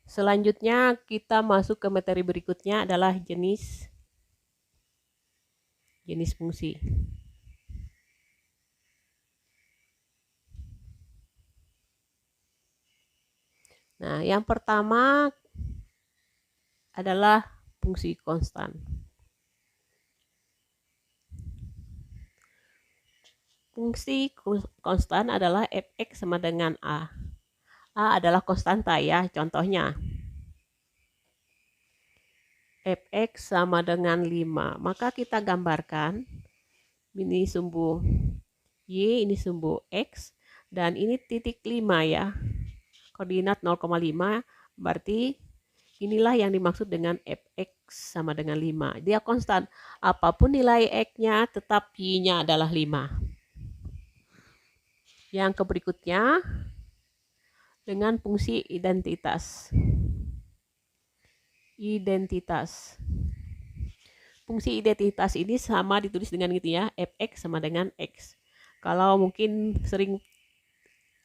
Selanjutnya kita masuk ke materi berikutnya adalah jenis fungsi. Nah, yang pertama adalah fungsi konstan. Fungsi konstan adalah fx sama dengan a. A adalah konstanta ya, contohnya. Fx sama dengan 5. Maka kita gambarkan, ini sumbu y, ini sumbu x, dan ini titik 5 ya. Koordinat 0,5, berarti inilah yang dimaksud dengan fx sama dengan 5. Dia konstan. Apapun nilai x-nya, tetap y-nya adalah 5. Yang berikutnya dengan fungsi identitas. Fungsi identitas ini sama ditulis dengan gitu ya, fx sama dengan x. Kalau mungkin sering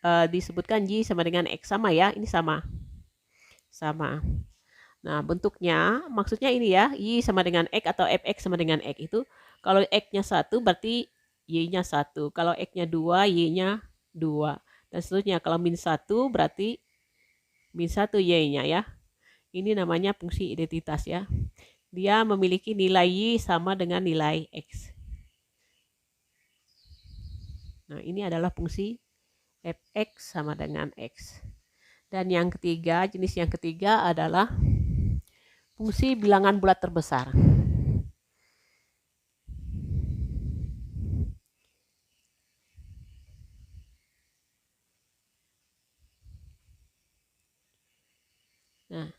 disebutkan y sama dengan x, sama ya, ini sama. Nah, bentuknya maksudnya ini ya, y sama dengan x atau fx sama dengan x itu, kalau x-nya 1 berarti y-nya 1. Kalau x-nya 2, y-nya 2. Dan seterusnya, kalau min 1 berarti min 1 y-nya ya. Ini namanya fungsi identitas ya. Dia memiliki nilai y sama dengan nilai x. Nah, ini adalah fungsi fx sama dengan x. Dan yang ketiga, jenis yang ketiga adalah fungsi bilangan bulat terbesar. Nah,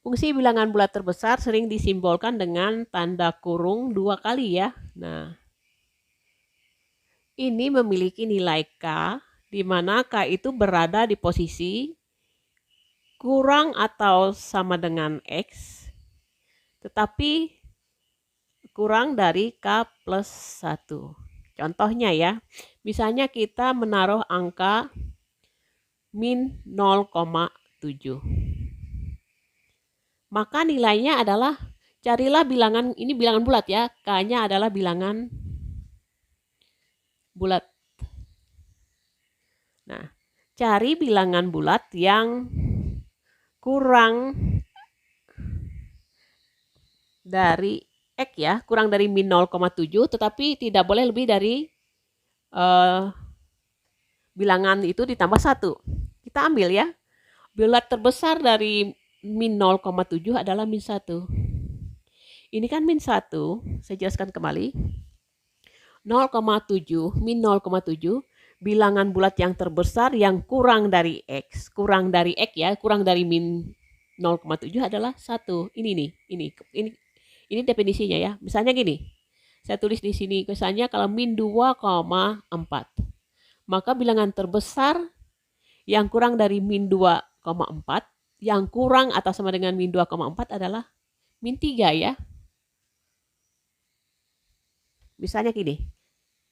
fungsi bilangan bulat terbesar sering disimbolkan dengan tanda kurung 2 kali ya. Nah, ini memiliki nilai k, di mana k itu berada di posisi kurang atau sama dengan x, tetapi kurang dari k plus 1. Contohnya ya, misalnya kita menaruh angka min 0,7. Maka nilainya adalah, carilah bilangan, ini bilangan bulat ya, k-nya adalah bilangan bulat. Nah, cari bilangan bulat yang kurang dari x ya, kurang dari min 0,7, tetapi tidak boleh lebih dari bilangan itu ditambah 1. Kita ambil ya, bulat terbesar dari min 0,7 adalah min 1. Ini kan min 1, saya jelaskan kembali. 0,7, min 0,7, bilangan bulat yang terbesar yang kurang dari x. Kurang dari x ya, kurang dari min 0,7 adalah 1. Ini definisinya ya. Misalnya gini, saya tulis di sini, misalnya kalau min 2,4. Maka bilangan terbesar yang kurang dari min 2,4, yang kurang atau sama dengan min 2,4 adalah min 3 ya. Misalnya gini,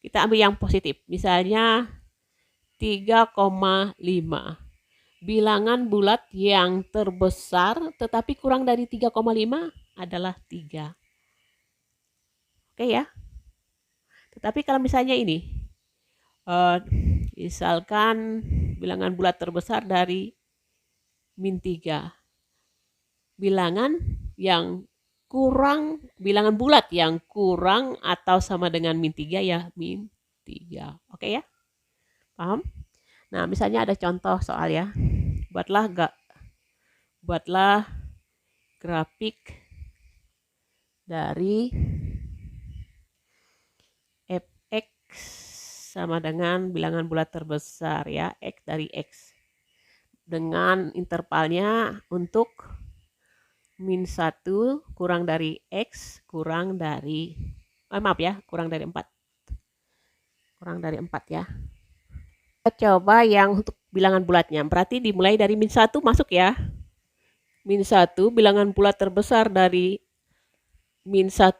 kita ambil yang positif. Misalnya 3,5. Bilangan bulat yang terbesar tetapi kurang dari 3,5 adalah 3. Oke ya. Tetapi kalau misalnya ini, misalkan bilangan bulat terbesar dari min 3. Bilangan yang kurang, bilangan bulat yang kurang atau sama dengan min 3 ya, min 3. Oke ya? Paham? Nah, misalnya ada contoh soal ya. Buatlah grafik dari fx sama dengan bilangan bulat terbesar ya, x dari x. Dengan intervalnya untuk min 1 kurang dari x kurang dari, kurang dari 4. Kurang dari 4 ya. Kita coba yang untuk bilangan bulatnya. Berarti dimulai dari min 1 masuk ya. Min 1, bilangan bulat terbesar dari min 1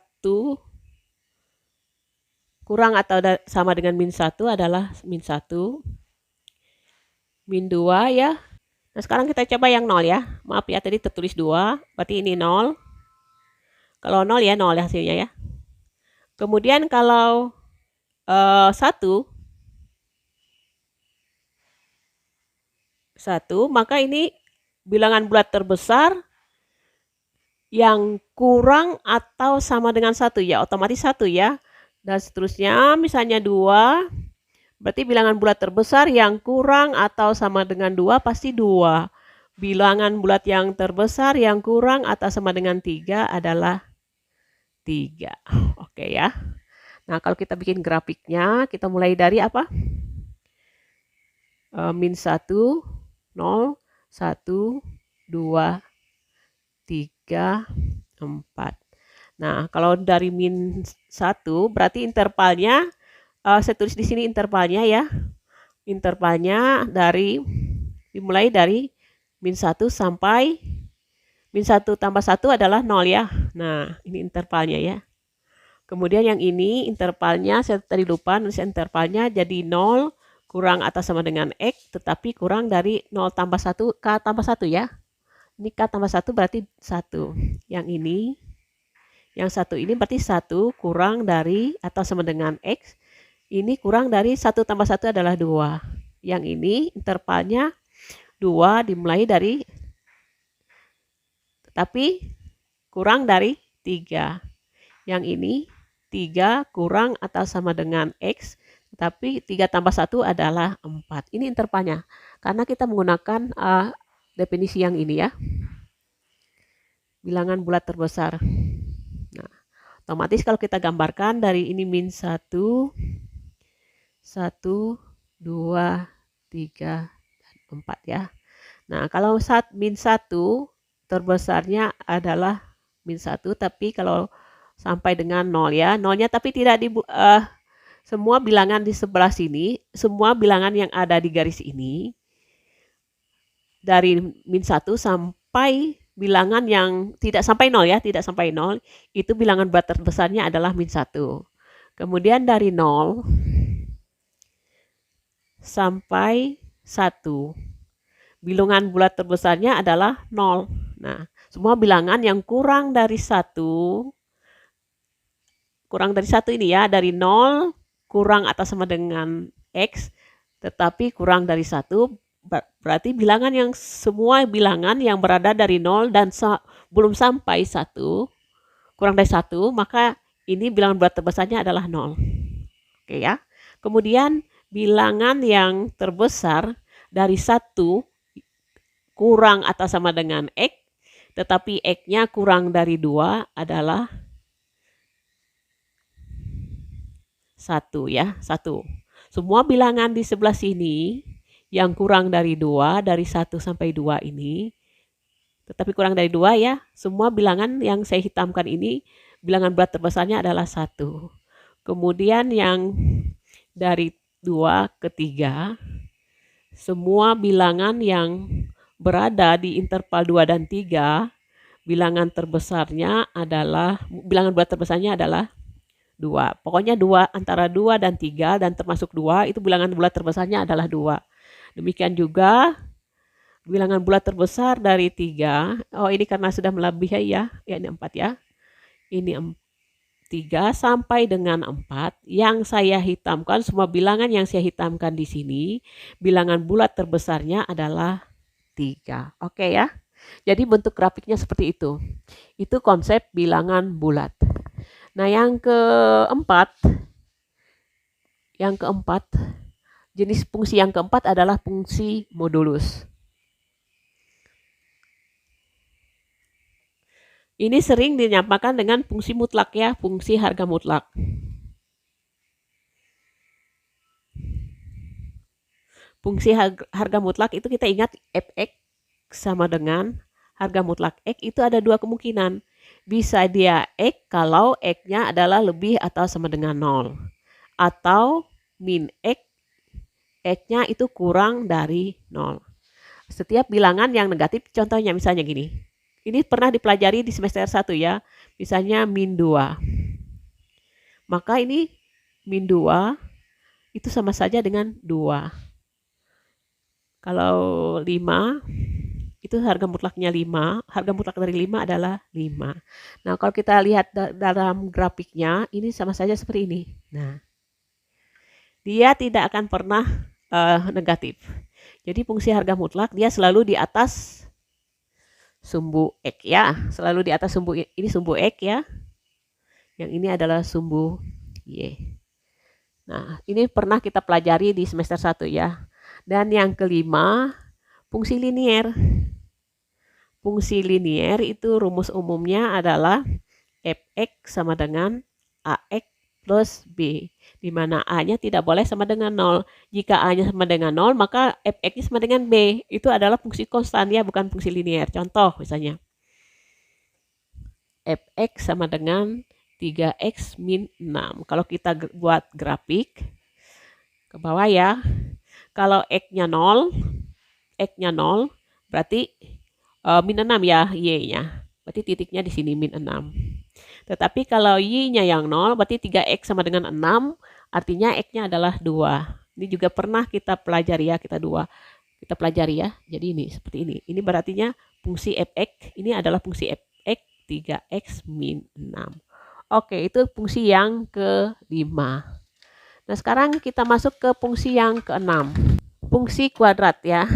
kurang atau sama dengan min 1 adalah min 1. Min 2 ya. Nah, sekarang kita coba yang 0 ya. Maaf ya, tadi tertulis 2, berarti ini 0. Kalau 0 ya 0 hasilnya ya. Kemudian kalau 1, maka ini bilangan bulat terbesar yang kurang atau sama dengan 1 ya, otomatis 1 ya. Dan seterusnya, misalnya 2, berarti bilangan bulat terbesar yang kurang atau sama dengan 2 pasti 2. Bilangan bulat yang terbesar yang kurang atau sama dengan 3 adalah 3. Oke ya. Nah, kalau kita bikin grafiknya, kita mulai dari apa? Min 1, 0, 1, 2, 3, 4. Nah, kalau dari min 1 berarti intervalnya, saya tulis di sini intervalnya ya. Intervalnya dimulai dari min 1 sampai min 1 tambah 1 adalah 0 ya. Nah, ini intervalnya ya. Kemudian yang ini intervalnya, saya tadi lupa nulis intervalnya, jadi 0 kurang atau sama dengan X, tetapi kurang dari 0 tambah 1, K tambah 1 ya. Ini K tambah 1 berarti 1. Yang ini berarti 1 kurang dari atau sama dengan X. Ini kurang dari 1 tambah 1 adalah 2. Yang ini intervalnya 2 dimulai dari, tetapi kurang dari 3. Yang ini 3 kurang atau sama dengan X, tetapi 3 tambah 1 adalah 4. Ini intervalnya, karena kita menggunakan definisi yang ini ya. Bilangan bulat terbesar. Nah, otomatis kalau kita gambarkan dari ini min 1, 1, 2, 3, dan 4 ya. Nah, kalau min 1 terbesarnya adalah min 1, tapi kalau sampai dengan 0 ya. 0-nya tapi tidak semua bilangan di sebelah sini, semua bilangan yang ada di garis ini, dari min 1 sampai bilangan yang tidak sampai 0 ya, tidak sampai 0, itu bilangan bulat terbesarnya adalah min 1. Kemudian dari 0 sampai 1, bilangan bulat terbesarnya adalah 0. Nah, semua bilangan yang kurang dari 1 ini ya, dari 0 kurang atau sama dengan X, tetapi kurang dari 1, berarti bilangan yang semua bilangan yang berada dari 0 dan belum sampai 1, kurang dari 1, maka ini bilangan bulat terbesarnya adalah 0. Oke ya. Kemudian bilangan yang terbesar dari 1 kurang atau sama dengan X, tetapi X-nya kurang dari 2 adalah 1 ya, 1. Semua bilangan di sebelah sini yang kurang dari 2, dari 1 sampai 2 ini, tetapi kurang dari 2 ya, semua bilangan yang saya hitamkan ini, bilangan bulat terbesarnya adalah 1. Kemudian yang dari 2 ke 3, semua bilangan yang berada di interval 2 dan 3, bilangan bulat terbesarnya adalah 2. Pokoknya 2, antara 2 dan 3 dan termasuk 2 itu bilangan bulat terbesarnya adalah 2. Demikian juga bilangan bulat terbesar dari 3. Oh, ini karena sudah melebihi ya. Ya, ini 4 ya. Ini 3 sampai dengan 4. Yang saya hitamkan, semua bilangan yang saya hitamkan di sini, bilangan bulat terbesarnya adalah 3. Oke ya. Jadi bentuk grafiknya seperti itu. Itu konsep bilangan bulat. Nah, yang keempat, jenis fungsi yang keempat adalah fungsi modulus. Ini sering dinamakan dengan fungsi mutlak ya, fungsi harga mutlak. Fungsi harga mutlak itu kita ingat fx sama dengan harga mutlak X, itu ada dua kemungkinan. Bisa dia X kalau X-nya adalah lebih atau sama dengan 0. Atau min X, X-nya itu kurang dari 0. Setiap bilangan yang negatif, contohnya misalnya gini. Ini pernah dipelajari di semester 1 ya. Misalnya min 2. Maka ini min 2 itu sama saja dengan 2. Kalau 5 itu harga mutlaknya 5, harga mutlak dari 5 adalah 5. Nah, kalau kita lihat dalam grafiknya, ini sama saja seperti ini. Nah, dia tidak akan pernah negatif. Jadi fungsi harga mutlak dia selalu di atas sumbu X ya, selalu di atas sumbu ini sumbu X ya. Yang ini adalah sumbu Y. Nah, ini pernah kita pelajari di semester 1 ya. Dan yang kelima, fungsi linier. Fungsi linier itu rumus umumnya adalah fx sama dengan ax plus b, di mana a-nya tidak boleh sama dengan 0. Jika a-nya sama dengan 0, maka fx sama dengan b. Itu adalah fungsi konstan ya, bukan fungsi linier. Contoh misalnya, fx sama dengan 3x min 6. Kalau kita buat grafik, ke bawah ya, kalau x-nya 0, berarti min 6 ya, y-nya. Berarti titiknya di sini min 6. Tetapi kalau y-nya yang 0, berarti 3x sama dengan 6, artinya x-nya adalah 2. Ini juga pernah kita pelajari ya, kita pelajari ya. Jadi ini seperti ini. Ini berartinya fungsi fx, ini adalah fungsi fx 3x min 6. Oke, itu fungsi yang kelima. Nah, sekarang kita masuk ke fungsi yang keenam. Fungsi kuadrat ya.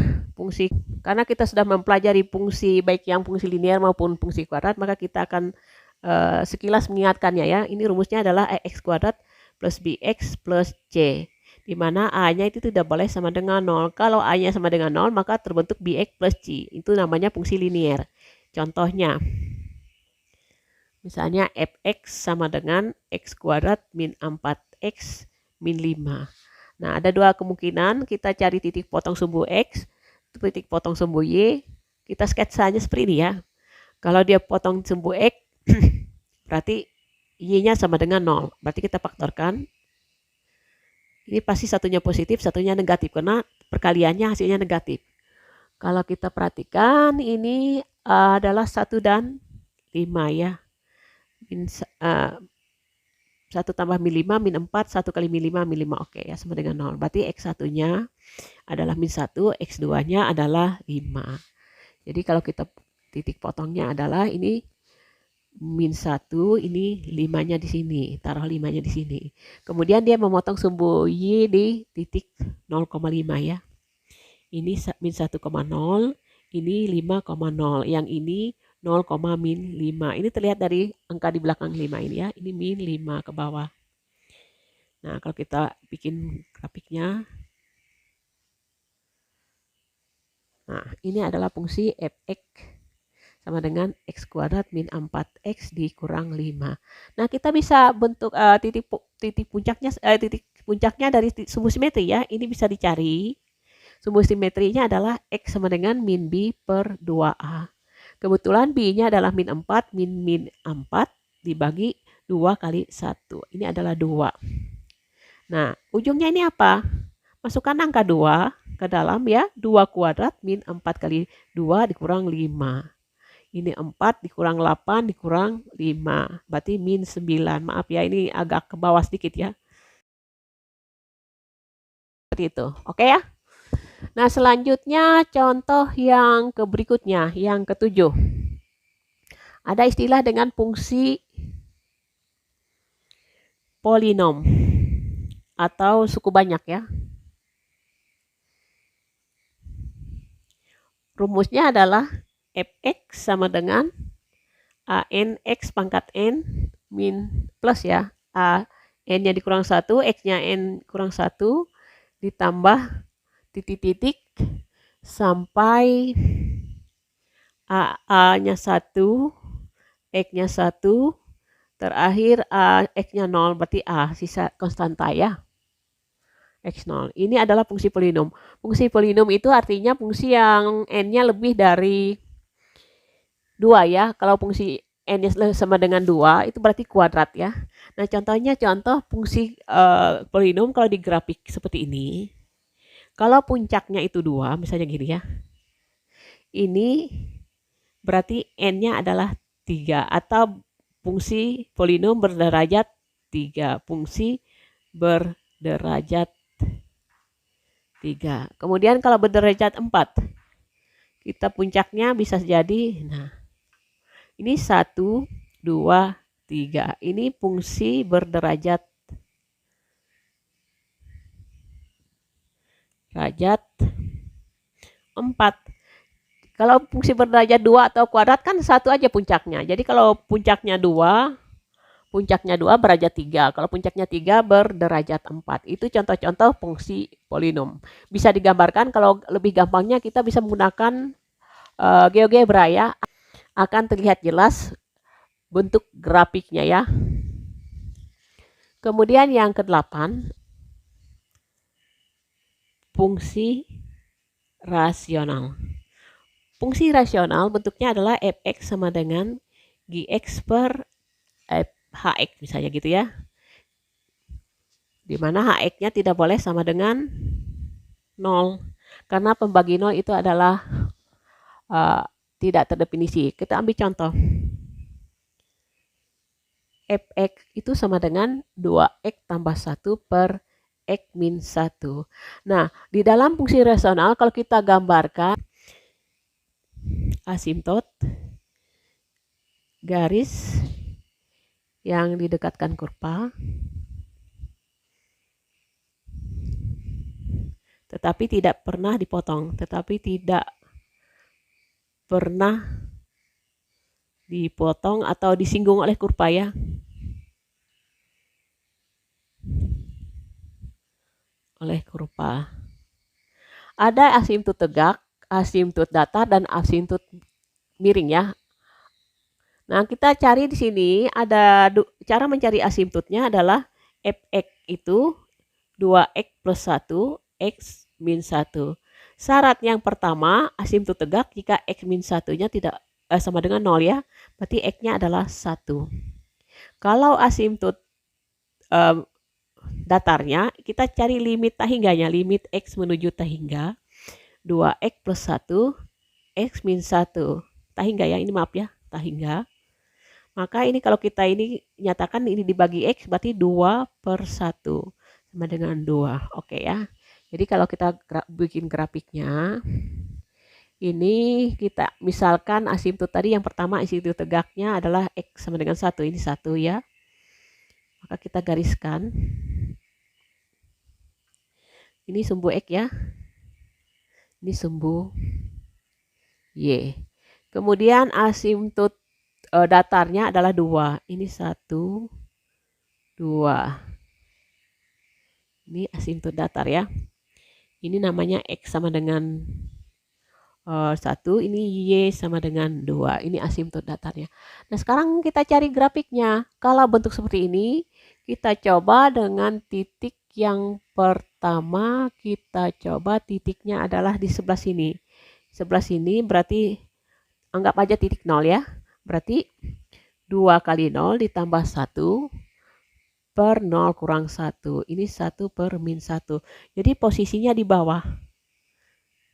Karena kita sudah mempelajari fungsi baik yang fungsi linear maupun fungsi kuadrat, maka kita akan sekilas mengingatkannya ya. Ini rumusnya adalah ax kuadrat plus bx plus c, di mana a-nya itu tidak boleh sama dengan 0. Kalau a-nya sama dengan 0, maka terbentuk bx plus c. Itu namanya fungsi linear. Contohnya, misalnya fx sama dengan x kuadrat min 4x min 5. Nah, ada dua kemungkinan. Kita cari titik potong sumbu x, titik potong sumbu y. Kita sketsanya seperti ini ya. Kalau dia potong sumbu x, berarti y-nya sama dengan 0. Berarti kita faktorkan. Ini pasti satunya positif, satunya negatif. Karena perkaliannya hasilnya negatif. Kalau kita perhatikan, ini adalah 1 dan 5 ya. 1 tambah min 5, min 4, 1 kali min 5, min 5. Oke ya, sama dengan 0. Berarti x1-nya adalah min 1, x2-nya adalah 5. Jadi kalau kita titik potongnya adalah ini min 1, ini 5-nya di sini. Taruh 5-nya di sini. Kemudian dia memotong sumbu y di titik 0,5 ya. Ini min 1,0, ini 5,0. Yang ini 0, min 5. Ini terlihat dari angka di belakang 5 ini ya. Ini min 5 ke bawah. Nah, kalau kita bikin grafiknya. Nah, ini adalah fungsi fx sama dengan x kuadrat min 4x dikurang 5. Nah, kita bisa bentuk titik puncaknya dari sumbu simetri ya. Ini bisa dicari. Sumbu simetrinya adalah x sama dengan min b per 2a. Kebetulan b-nya adalah min 4, min 4 dibagi 2 kali 1. Ini adalah 2. Nah, ujungnya ini apa? Masukkan angka 2 ke dalam ya. 2 kuadrat min 4 kali 2 dikurang 5. Ini 4 dikurang 8 dikurang 5. Berarti min 9. Maaf ya, ini agak ke bawah sedikit ya. Seperti itu. Oke ya? Nah, selanjutnya contoh yang berikutnya, yang ketujuh. Ada istilah dengan fungsi polinom atau suku banyak ya. Rumusnya adalah fx sama dengan an x pangkat n min plus ya. N-nya dikurang 1, x-nya n kurang 1, ditambah titik-titik sampai A-nya 1, X-nya 1, terakhir X-nya 0, berarti A, sisa konstanta ya. X0. Ini adalah fungsi polinom. Fungsi polinom itu artinya fungsi yang N-nya lebih dari 2 ya. Kalau fungsi N-nya sama dengan 2, itu berarti kuadrat ya. Nah, contohnya fungsi polinom kalau di grafik seperti ini. Kalau puncaknya itu 2, misalnya gini ya. Ini berarti N-nya adalah 3 atau fungsi polinom berderajat 3. Fungsi berderajat 3. Kemudian kalau berderajat 4, kita puncaknya bisa jadi, nah, ini 1, 2, 3. Ini fungsi berderajat 4. Kalau fungsi berderajat 2 atau kuadrat kan satu aja puncaknya. Jadi kalau puncaknya 2 berderajat 3. Kalau puncaknya 3 berderajat 4. Itu contoh-contoh fungsi polinom. Bisa digambarkan, kalau lebih gampangnya kita bisa menggunakan GeoGebra ya. Akan terlihat jelas bentuk grafiknya ya. Kemudian yang ke-8, fungsi rasional. Fungsi rasional bentuknya adalah fx sama dengan gx per hx misalnya gitu ya. Dimana hx-nya tidak boleh sama dengan 0. Karena pembagi 0 itu adalah tidak terdefinisi. Kita ambil contoh. Fx itu sama dengan 2x tambah 1 per x min 1. Nah, di dalam fungsi rasional kalau kita gambarkan asimtot garis yang didekatkan kurva, tetapi tidak pernah dipotong, atau disinggung oleh kurva ya. Oleh kurva. Ada asimtot tegak, asimtot datar, dan asimtot miring ya. Nah, kita cari di sini ada cara mencari asimtotnya adalah fx itu 2x plus 1 x min 1. Syarat yang pertama, asimtot tegak jika x min 1-nya tidak sama dengan 0 ya, berarti x-nya adalah 1. Kalau asimtot datarnya, kita cari limit tahingganya, limit x menuju tahingga 2x plus 1 x min 1. Tahingga ya, ini maaf ya, tahingga. Maka ini kalau kita ini nyatakan ini dibagi x berarti 2 per 1 sama dengan 2. Oke ya. Jadi kalau kita bikin grafiknya, ini kita misalkan asimtot tadi yang pertama asimtot tegaknya adalah x sama dengan 1. Ini 1 ya. Maka kita gariskan. Ini sumbu x ya. Ini sumbu y. Kemudian asimtot datarnya adalah 2. Ini 1, 2. Ini asimtot datar ya. Ini namanya x sama dengan 1. Ini y sama dengan 2. Ini asimtot datarnya. Nah, sekarang kita cari grafiknya. Kalau bentuk seperti ini, kita coba dengan titik yang pertama. Kita coba titiknya adalah di sebelah sini. Sebelah sini berarti anggap aja titik 0 ya. Berarti 2 kali 0 ditambah 1 per 0 kurang 1. Ini 1 per min 1. Jadi posisinya di bawah.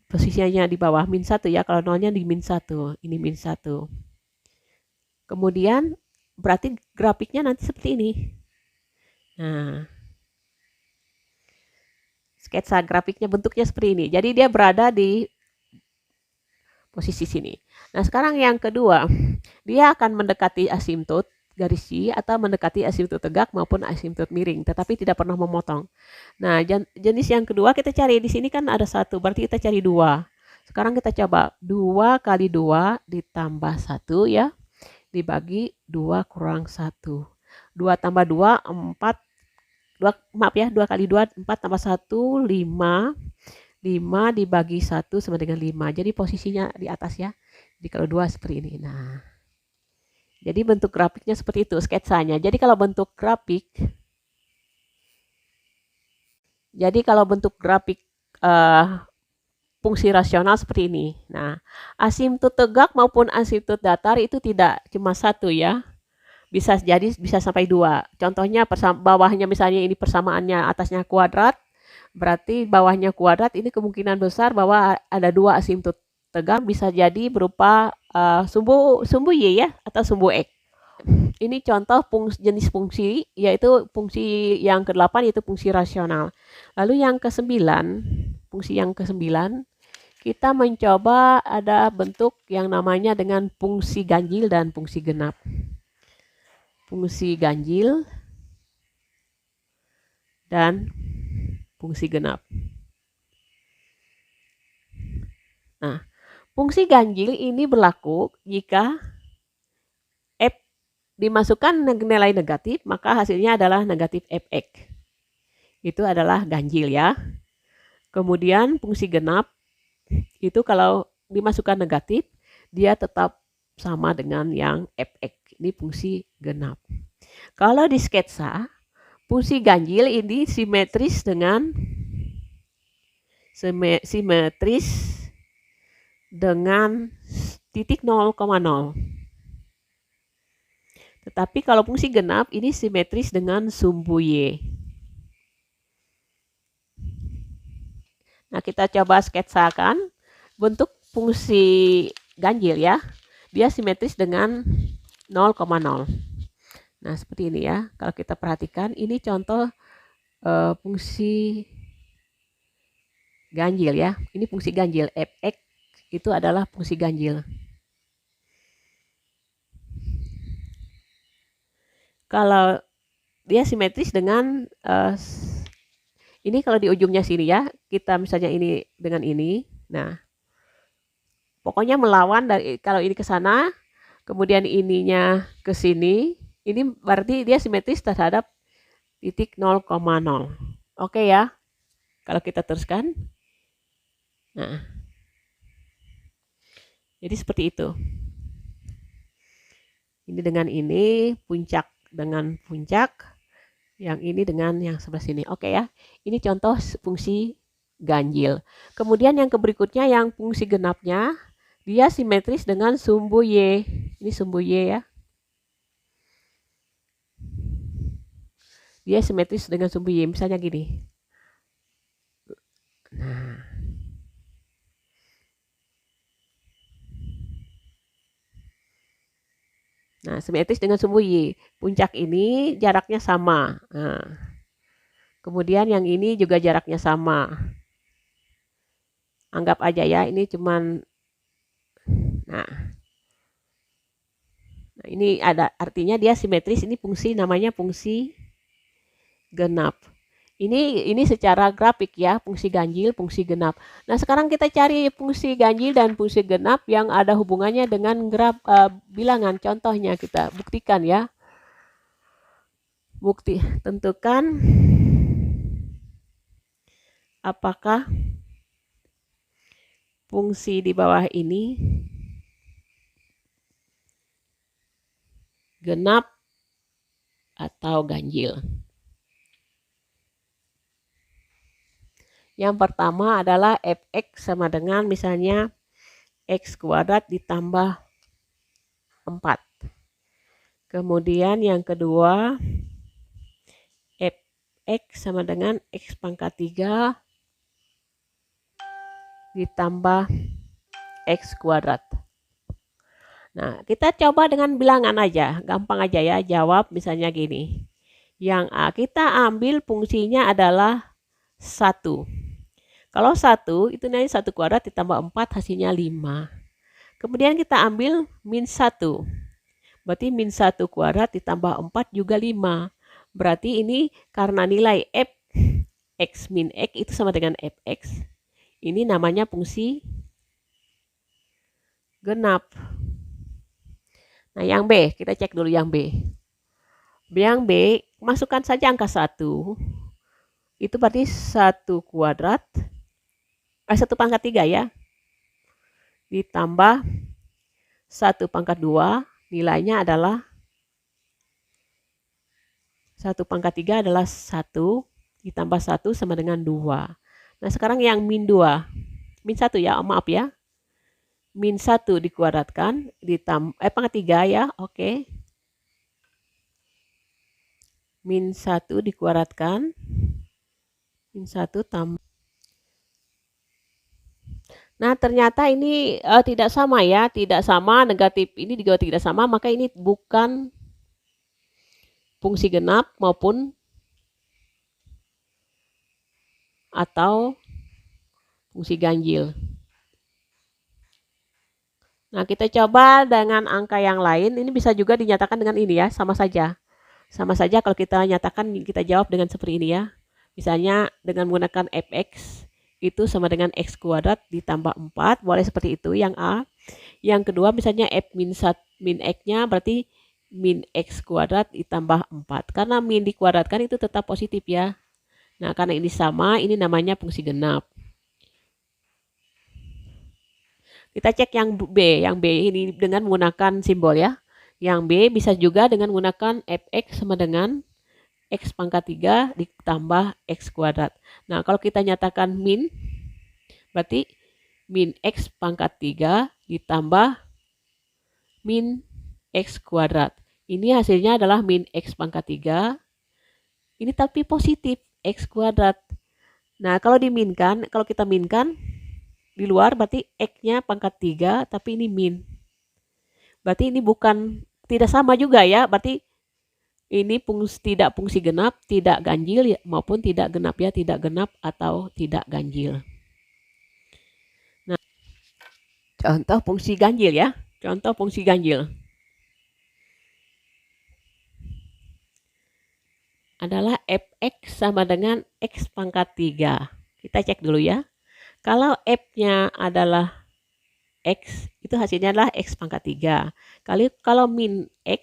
Posisinya di bawah min 1 ya. Kalau 0-nya di min 1. Ini min 1. Kemudian berarti grafiknya nanti seperti ini. Nah, sketsa grafiknya bentuknya seperti ini. Jadi dia berada di posisi sini. Nah, sekarang yang kedua, dia akan mendekati asimtot garis Y atau mendekati asimtot tegak maupun asimtot miring, tetapi tidak pernah memotong. Nah, jenis yang kedua kita cari. Di sini kan ada 1, berarti kita cari 2. Sekarang kita coba 2 kali 2 ditambah 1 ya, dibagi 2 kurang 1. 2 tambah 2, 4. 2 kali 2, 4 tambah 1, 5. 5 dibagi 1 sama dengan 5. Jadi posisinya di atas ya. Jadi kalau 2 seperti ini. Nah, jadi bentuk grafiknya seperti itu sketsanya. Jadi kalau bentuk grafik fungsi rasional seperti ini. Nah, asimtot tegak maupun asimtot datar itu tidak cuma 1 ya. Bisa sampai 2. Contohnya bawahnya misalnya ini persamaannya atasnya kuadrat, berarti bawahnya kuadrat, ini kemungkinan besar bahwa ada 2 asimtot tegak, bisa jadi berupa sumbu y ya atau sumbu x. Ini contoh jenis fungsi, yaitu fungsi yang ke-8 yaitu fungsi rasional. Lalu yang ke-9, fungsi yang ke-9, kita mencoba ada bentuk yang namanya dengan fungsi ganjil dan fungsi genap. Fungsi ganjil dan fungsi genap. Nah, fungsi ganjil ini berlaku jika f dimasukkan nilai negatif, maka hasilnya adalah negatif fx. Itu adalah ganjil ya. Kemudian fungsi genap itu kalau dimasukkan negatif, dia tetap sama dengan yang fx. Ini fungsi genap. Kalau di sketsa, fungsi ganjil ini simetris dengan titik 0,0. Tetapi kalau fungsi genap ini simetris dengan sumbu y. Nah, kita coba sketsakan bentuk fungsi ganjil ya. Dia simetris dengan 0,0. Nah, seperti ini ya. Kalau kita perhatikan, ini contoh fungsi ganjil ya. Ini fungsi ganjil. Fx itu adalah fungsi ganjil. Kalau dia simetris dengan ini kalau di ujungnya sini ya, kita misalnya ini dengan ini. Nah, pokoknya melawan dari kalau ini ke sana, kemudian ininya ke sini, ini berarti dia simetris terhadap titik 0,0. Oke ya. Kalau kita teruskan. Nah. Jadi seperti itu. Ini dengan ini, puncak dengan puncak. Yang ini dengan yang sebelah sini. Oke ya. Ini contoh fungsi ganjil. Kemudian yang berikutnya yang fungsi genapnya, dia simetris dengan sumbu y. Ini sumbu y ya. Dia simetris dengan sumbu y. Misalnya gini. Nah, simetris dengan sumbu y. Puncak ini jaraknya sama. Nah, kemudian yang ini juga jaraknya sama. Anggap aja ya, ini cuman. Nah, ini ada artinya dia simetris. Ini fungsi namanya fungsi genap. Ini secara grafik ya, fungsi ganjil, fungsi genap. Nah, sekarang kita cari fungsi ganjil dan fungsi genap yang ada hubungannya dengan bilangan. Contohnya kita buktikan ya. Tentukan apakah fungsi di bawah ini genap atau ganjil. Yang pertama adalah fx sama dengan misalnya x kuadrat ditambah 4. Kemudian yang kedua fx sama dengan x pangkat 3 ditambah x kuadrat. Nah, kita coba dengan bilangan aja, gampang aja ya, jawab misalnya gini. Yang A kita ambil fungsinya adalah 1. Kalau 1 itu nanti 1 kuadrat ditambah 4 hasilnya 5. Kemudian kita ambil min 1. Berarti min 1 kuadrat ditambah 4 juga 5. Berarti ini karena nilai f x min x itu sama dengan fx. Ini namanya fungsi genap. Nah, yang B, kita cek dulu yang B. Yang B, masukkan saja angka 1. Itu berarti 1 kuadrat 1 pangkat 3 ya. Ditambah 1 pangkat 2, nilainya adalah 1 pangkat 3 adalah 1, ditambah 1 sama dengan 2. Nah, sekarang yang min 2. Min 1 ya, maaf ya. Min 1 dikuadratkan, pangkat 3 ya, oke. Min 1 dikuadratkan, min 1 tambah. Nah, ternyata ini tidak sama ya, tidak sama, negatif ini juga tidak sama, maka ini bukan fungsi genap maupun atau fungsi ganjil. Nah, kita coba dengan angka yang lain. Ini bisa juga dinyatakan dengan ini ya, sama saja. Sama saja kalau kita nyatakan, kita jawab dengan seperti ini ya. Misalnya dengan menggunakan fx itu sama dengan x kuadrat ditambah 4. Boleh seperti itu yang A. Yang kedua misalnya f min x-nya berarti min x kuadrat ditambah 4. Karena min dikuadratkan itu tetap positif ya. Nah, karena ini sama, ini namanya fungsi genap. Kita cek yang B. Yang B ini dengan menggunakan simbol ya. Yang B bisa juga dengan menggunakan fx sama dengan x pangkat 3 ditambah x kuadrat. Nah, kalau kita nyatakan min, berarti min x pangkat 3 ditambah min x kuadrat. Ini hasilnya adalah min x pangkat 3. Ini tapi positif, x kuadrat. Nah, kalau diminkan, kalau kita minkan, di luar berarti x-nya pangkat 3, tapi ini min. Berarti ini bukan, tidak sama juga ya, berarti ini tidak fungsi genap, tidak ganjil ya, maupun tidak genap ya, tidak genap atau tidak ganjil. Nah, contoh fungsi ganjil ya, contoh fungsi ganjil adalah fx sama dengan x pangkat 3. Kita cek dulu ya. Kalau f-nya adalah x, itu hasilnya adalah x pangkat 3. Kalau min x,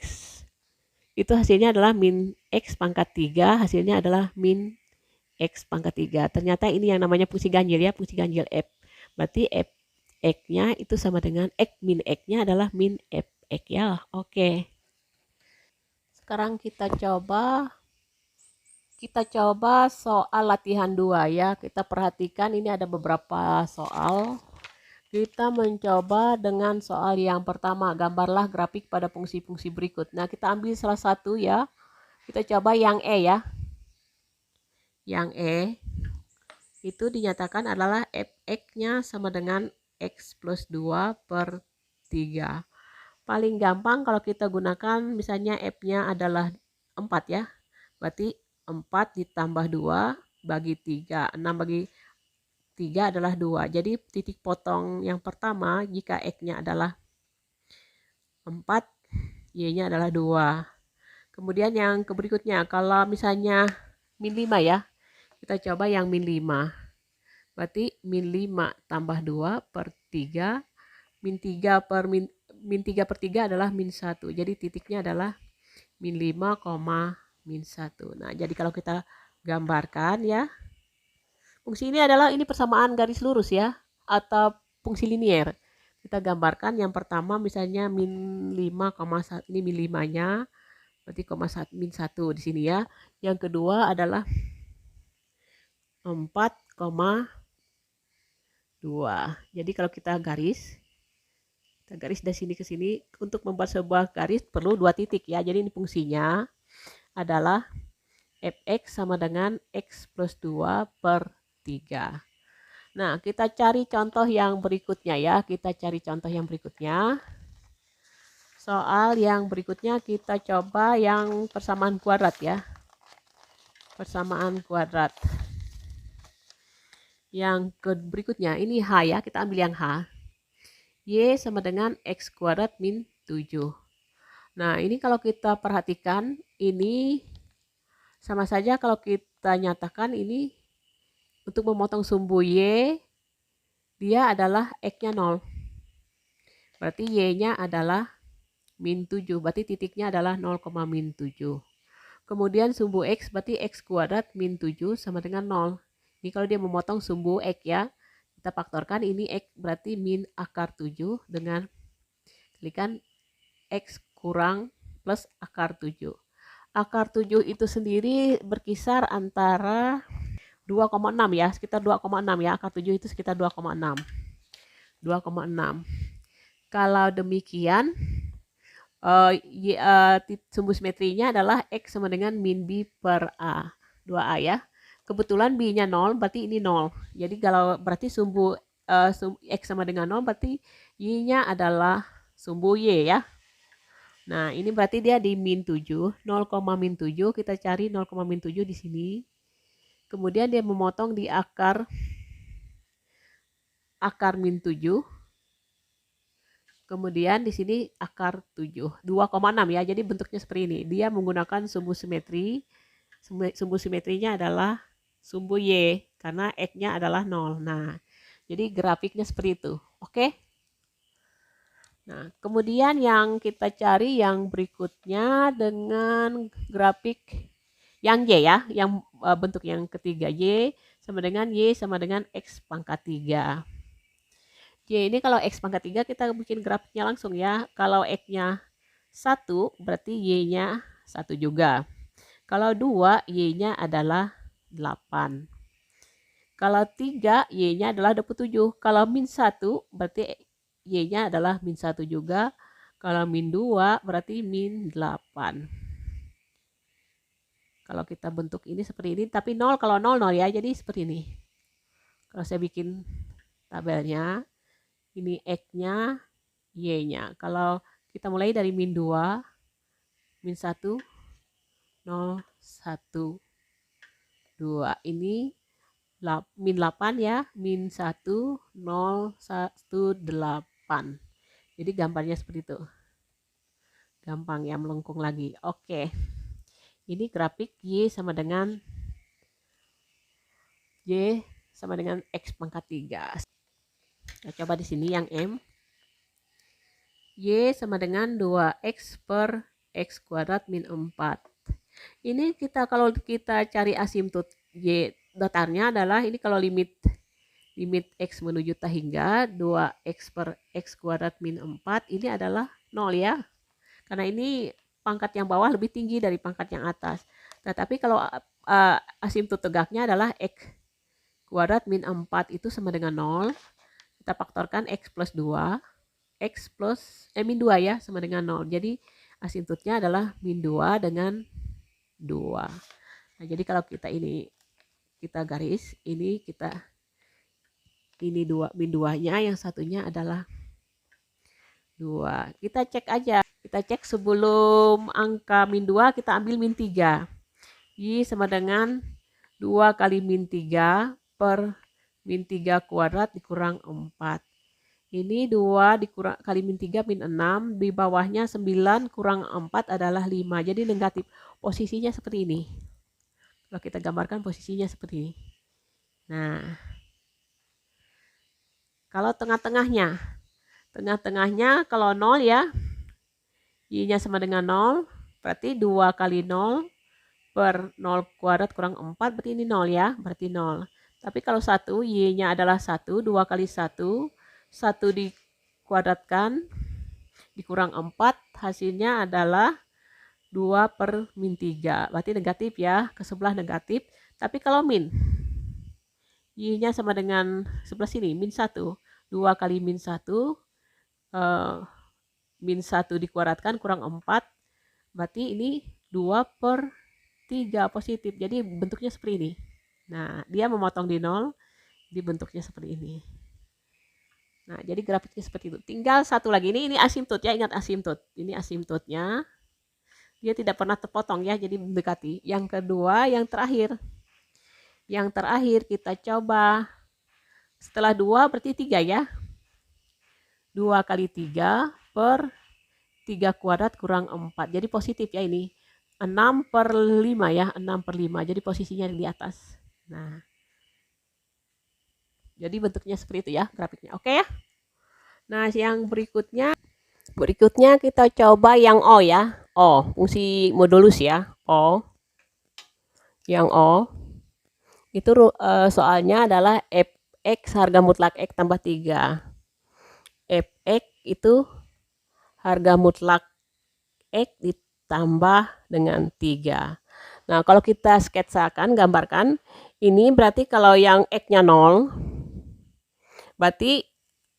itu hasilnya adalah min x pangkat 3, hasilnya adalah min x pangkat 3. Ternyata ini yang namanya fungsi ganjil ya, fungsi ganjil f. Berarti f x-nya itu sama dengan x min x-nya adalah min f x ya. Oke. Sekarang kita coba soal latihan 2 ya. Kita perhatikan ini ada beberapa soal. Kita mencoba dengan soal yang pertama, gambarlah grafik pada fungsi-fungsi berikut. Nah, kita ambil salah satu ya. Kita coba yang E ya. Yang E itu dinyatakan adalah fx-nya sama dengan x plus 2 per 3. Paling gampang kalau kita gunakan misalnya f-nya adalah 4 ya. Berarti 4 ditambah 2 bagi 3. 6 bagi 3 adalah 2. Jadi titik potong yang pertama jika x-nya adalah 4, y-nya adalah 2. Kemudian yang berikutnya kalau misalnya min 5 ya. Kita coba yang min 5. Berarti min 5 tambah 2 per 3. Min 3 per 3 adalah min 1. Jadi titiknya adalah min 5, min 1. Nah, jadi kalau kita gambarkan ya. Fungsi ini adalah persamaan garis lurus ya, atau fungsi linier. Kita gambarkan yang pertama misalnya min 5, ini min 5-nya, berarti min 1 di sini ya. Yang kedua adalah 4, 2. Jadi kalau kita garis dari sini ke sini, untuk membuat sebuah garis perlu 2 titik ya. Jadi ini fungsinya adalah fx sama dengan x plus 2 per 3. Nah, kita cari contoh yang berikutnya ya. Kita cari contoh yang berikutnya. Soal yang berikutnya kita coba yang persamaan kuadrat ya. Persamaan kuadrat. Yang berikutnya ini H ya. Kita ambil yang H. Y sama dengan x kuadrat min 7. Nah, ini kalau kita perhatikan, ini sama saja kalau kita nyatakan ini untuk memotong sumbu Y, dia adalah X-nya 0. Berarti Y-nya adalah min 7. Berarti titiknya adalah 0, min 7. Kemudian sumbu X berarti X kuadrat min 7 sama dengan 0. Ini kalau dia memotong sumbu X ya. Kita faktorkan ini X berarti min akar 7 dengan kalikan X kurang plus akar 7. Akar 7 itu sendiri berkisar antara 2,6 ya, sekitar 2,6 ya. Akar 7 itu sekitar 2,6. 2,6. Kalau demikian, sumbu simetrinya adalah X sama dengan min B per A. 2A ya. Kebetulan B-nya 0, berarti ini 0. Jadi kalau berarti sumbu X sama dengan 0, berarti Y-nya adalah sumbu Y ya. Nah, ini berarti dia di min 7. 0, min 7. Kita cari 0, min 7 di sini. Kemudian dia memotong di akar akar min 7. Kemudian di sini akar 7, 2,6 ya. Jadi bentuknya seperti ini. Dia menggunakan sumbu simetri. Sumbu simetrinya adalah sumbu Y karena X-nya adalah 0. Nah, jadi grafiknya seperti itu. Oke? Nah, kemudian yang kita cari yang berikutnya dengan grafik yang Y ya, yang bentuk yang ketiga. Y sama dengan X pangkat 3. Y ini kalau X pangkat 3 kita bikin grafiknya langsung ya. Kalau X-nya 1 berarti Y-nya 1 juga. Kalau 2 Y-nya adalah 8. Kalau 3 Y-nya adalah 27. Kalau min 1 berarti Y-nya adalah min 1 juga. Kalau min 2 berarti min 8. Kalau kita bentuk ini seperti ini. Tapi 0 kalau 0 0 ya. Jadi seperti ini. Kalau saya bikin tabelnya. Ini X-nya, Y-nya. Kalau kita mulai dari min 2, min 1, 0, 1, 2. Ini min 8 ya, min 1, 0, 1, 8. Jadi gambarnya seperti itu. Gampang ya, melengkung lagi. Oke. Ini grafik Y sama dengan X pangkat 3. Kita coba di sini yang M. Y sama dengan 2X per X kuadrat min 4. Ini kalau kita cari asimtot Y datarnya adalah ini kalau limit X menuju tak hingga 2X per X kuadrat min 4 ini adalah 0 ya. Karena ini pangkat yang bawah lebih tinggi dari pangkat yang atas. Tetapi kalau asimtot tegaknya adalah X kuadrat min 4 itu sama dengan 0. Kita faktorkan X plus 2. X plus min 2 ya sama dengan 0. Jadi asimtotnya adalah min 2 dengan 2. Nah, jadi kalau kita garis, ini 2 min 2-nya, yang satunya adalah 2. Kita cek aja. Kita cek sebelum angka min 2 kita ambil min 3. Y sama dengan 2 kali min 3 per min 3 kuadrat dikurang 4. Ini 2 kali min 3 min 6. Di bawahnya 9 kurang 4 adalah 5. Jadi negatif. Posisinya seperti ini. Kalau kita gambarkan posisinya seperti ini. Nah. Kalau tengah-tengahnya. Tengah-tengahnya kalau 0 ya. Y-nya sama dengan 0. Berarti 2 kali 0 per 0 kuadrat kurang 4. Berarti ini 0 ya. Berarti 0. Tapi kalau 1. Y-nya adalah 1. 2 kali 1. 1 dikuadratkan dikurang 4 hasilnya adalah 2 per min 3. Berarti negatif ya, ke sebelah negatif. Tapi kalau min, Y-nya sama dengan sebelah sini, min 1. 2 kali min 1, min 1 dikuadratkan kurang 4. Berarti ini 2 per 3 positif. Jadi bentuknya seperti ini. Nah, dia memotong di 0, di bentuknya seperti ini. Nah, jadi grafiknya seperti itu. Tinggal satu lagi, ini asimtot ya, ingat asimtot. Ini asimtotnya. Dia tidak pernah terpotong ya, jadi mendekati. Yang kedua, yang terakhir. Yang terakhir kita coba. Setelah 2 berarti 3 ya. 2 kali 3 per 3 kuadrat kurang 4. Jadi positif ya ini. 6 per 5 ya, 6 per 5. Jadi posisinya di atas. Nah. Jadi bentuknya seperti itu ya grafiknya. Oke ya. Nah, yang berikutnya kita coba yang O ya. O, fungsi modulus ya. O. Yang O. Itu soalnya adalah fx harga mutlak X tambah 3. Fx itu harga mutlak X ditambah dengan 3. Nah, kalau kita sketsakan, gambarkan. Ini berarti kalau yang X-nya 0. Berarti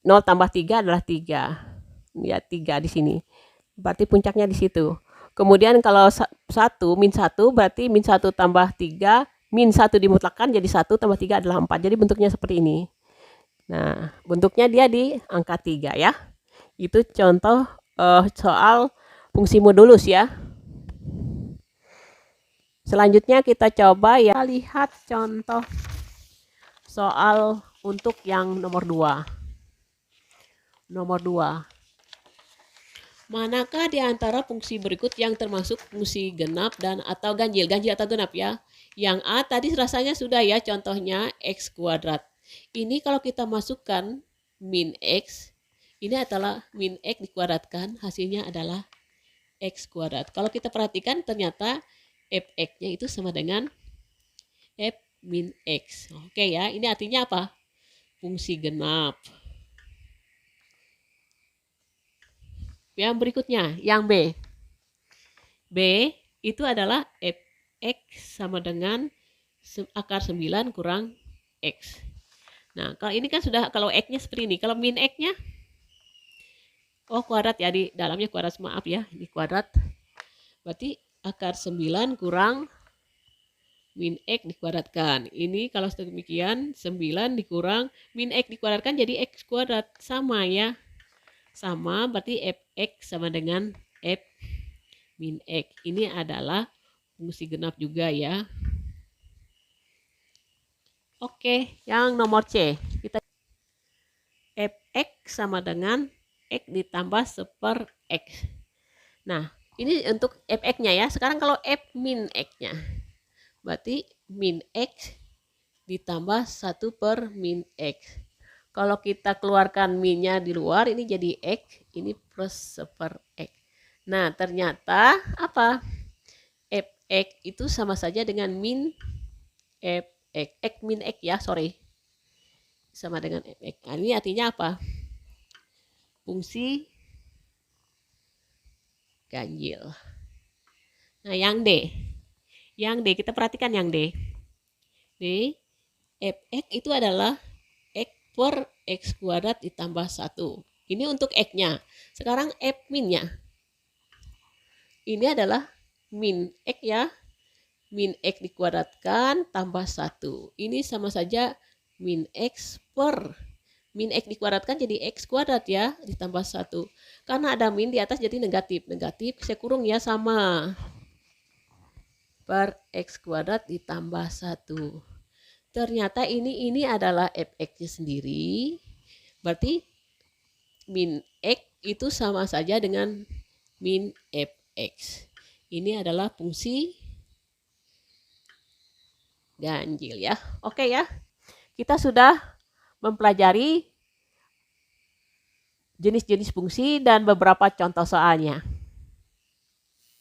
0 tambah 3 adalah 3. Ya, 3 di sini. Berarti puncaknya di situ. Kemudian kalau 1, min 1, berarti min 1 tambah 3, min 1 dimutlakkan jadi 1 tambah 3 adalah 4. Jadi bentuknya seperti ini. Nah, bentuknya dia di angka 3 ya. Itu contoh soal fungsi modulus ya. Selanjutnya kita coba ya lihat contoh soal untuk yang nomor 2. Nomor 2. Manakah di antara fungsi berikut yang termasuk fungsi genap dan atau ganjil? Ganjil atau genap ya. Yang A tadi rasanya sudah ya, contohnya X kuadrat. Ini kalau kita masukkan min X, ini adalah min X dikuadratkan, hasilnya adalah X kuadrat. Kalau kita perhatikan ternyata Fx-nya itu sama dengan F min X. Oke ya, ini artinya apa? Fungsi genap. Yang berikutnya, yang B. B itu adalah Fx sama dengan akar 9 kurang X. Nah, kalau ini kan sudah, kalau X-nya seperti ini. Kalau min X-nya, kuadrat ya, di dalamnya kuadrat, maaf ya, ini kuadrat. Berarti akar 9 kurang min X dikuadratkan. Ini kalau demikian, 9 dikurang min X dikuadratkan jadi X kuadrat. Sama ya. Sama, berarti Fx sama dengan F min X. Ini adalah fungsi genap juga ya. Oke, yang nomor C. Kita Fx sama dengan X ditambah seper X. Nah, ini untuk Fx-nya ya. Sekarang kalau F min X-nya. Berarti min X ditambah 1 per min X. Kalau kita keluarkan min-nya di luar, ini jadi X, ini plus seper X. Nah, ternyata apa? Fx itu sama saja dengan min Fx. X min X ya, sorry. Sama dengan Fx. Nah, ini artinya apa? Fungsi ganjil. Nah, yang D. Yang D, kita perhatikan yang D. D, Fx itu adalah X per X kuadrat ditambah 1. Ini untuk X-nya. Sekarang F min-nya. Ini adalah min X ya. Min X dikuadratkan tambah 1. Ini sama saja min X per min X dikuadratkan jadi X kuadrat ya, ditambah 1. Karena ada min di atas jadi negatif. Negatif saya kurung ya, sama. Per X kuadrat ditambah 1. Ternyata ini adalah Fx-nya sendiri. Berarti min X itu sama saja dengan min Fx. Ini adalah fungsi ganjil ya. Oke ya. Kita sudah mempelajari jenis-jenis fungsi dan beberapa contoh soalnya.